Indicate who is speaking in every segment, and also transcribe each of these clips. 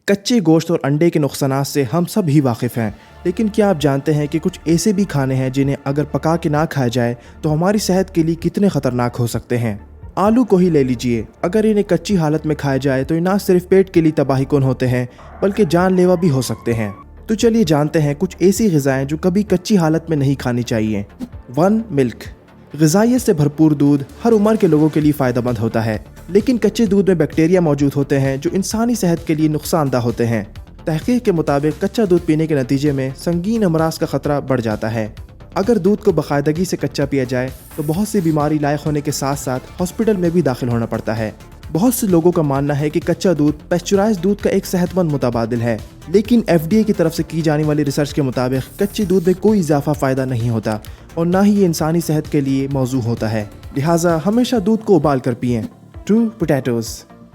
Speaker 1: कच्चे गोश्त और अंडे के नुकसानात से हम सब ही वाकिफ़ हैं, लेकिन क्या आप जानते हैं कि कुछ ऐसे भी खाने हैं जिन्हें अगर पका के ना खाया जाए तो हमारी सेहत के लिए कितने ख़तरनाक हो सकते हैं। आलू को ही ले लीजिए, अगर इन्हें कच्ची हालत में खाया जाए तो ये ना सिर्फ पेट के लिए तबाही कौन होते हैं बल्कि जानलेवा भी हो सकते हैं। तो चलिए जानते हैं कुछ ऐसी ग़िज़ाएँ जो कभी कच्ची हालत में नहीं खानी चाहिए। 1. मिल्क। ग़िज़ाइयत से भरपूर दूध हर उम्र के लोगों के लिए फ़ायदेमंद होता है, लेकिन कच्चे दूध में बैक्टीरिया मौजूद होते हैं जो इंसानी सेहत के लिए नुकसानदा होते हैं। तहक़ीक़ के मुताबिक कच्चा दूध पीने के नतीजे में संगीन अमराज का ख़तरा बढ़ जाता है। अगर दूध को बाकायदगी से कच्चा पिया जाए तो बहुत सी बीमारी लायक होने के साथ साथ हॉस्पिटल में भी दाखिल होना पड़ता है। बहुत से लोगों का मानना है कि कच्चा दूध पैस्चराइज्ड दूध का एक सेहतमंद मुताबादिल है, लेकिन FDA की तरफ से की जाने वाली रिसर्च के मुताबिक कच्चे दूध में कोई इजाफा फ़ायदा नहीं होता और ना ही ये इंसानी सेहत के लिए मौजू होता है, लिहाजा हमेशा दूध को उबाल कर पिएं। 2. पोटैटोज़।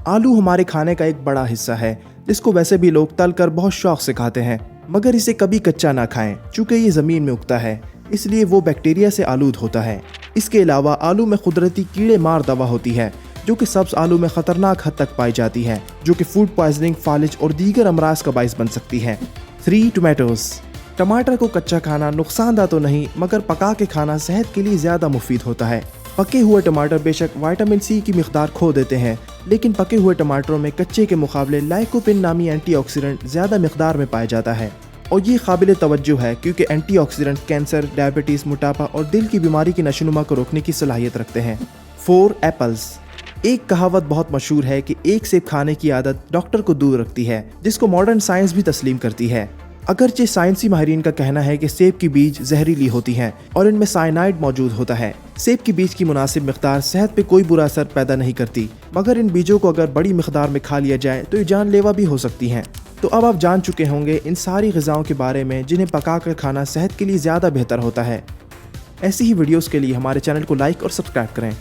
Speaker 1: आलू हमारे खाने का एक बड़ा हिस्सा है जिसको वैसे भी लोग तल कर बहुत शौक से खाते हैं, मगर इसे कभी कच्चा ना खाएं चूँकि ये ज़मीन में उगता है, इसलिए वो बैक्टीरिया से आलूद होता है। इसके अलावा आलू में कुदरती कीड़े मार दवा होती है जो कि सब्ज़ आलू में ख़तरनाक हद तक पाई जाती है, जो कि फूड पॉइजनिंग, फालिज और दीगर अमराज का बाइस बन सकती है। 3. टमाटोज़। टमाटर को कच्चा खाना नुकसानदा तो नहीं, मगर पका के खाना सेहत के लिए ज़्यादा मुफीद होता है। पके हुए टमाटर बेशक विटामिन C की मिक़दार खो देते हैं, लेकिन पके हुए टमाटरों में कच्चे के मुकाबले लाइकोपिन नामी एंटीऑक्सीडेंट ज़्यादा मिक़दार में पाया जाता है और ये काबिल तवज्जो है क्योंकि एंटीऑक्सीडेंट कैंसर, डायबिटीज़, मोटापा और दिल की बीमारी की नशोनुमा को रोकने की सलाहियत रखते हैं। 4. एप्पल्स। एक कहावत बहुत मशहूर है कि एक सेब खाने की आदत डॉक्टर को दूर रखती है, जिसको मॉडर्न साइंस भी तस्लीम करती है। अगरचे साइंसी माहिरीन का कहना है कि सेब की बीज जहरीली होती हैं और इनमें साइनाइड मौजूद होता है। सेब की बीज की मुनासिब मिक़दार सेहत पे कोई बुरा असर पैदा नहीं करती, मगर इन बीजों को अगर बड़ी मिक़दार में खा लिया जाए तो ये जानलेवा भी हो सकती हैं। तो अब आप जान चुके होंगे इन सारी ग़िज़ाओं के बारे में जिन्हें पका कर खाना सेहत के लिए ज़्यादा बेहतर होता है। ऐसी ही वीडियोज़ के लिए हमारे चैनल को लाइक और सब्सक्राइब करें।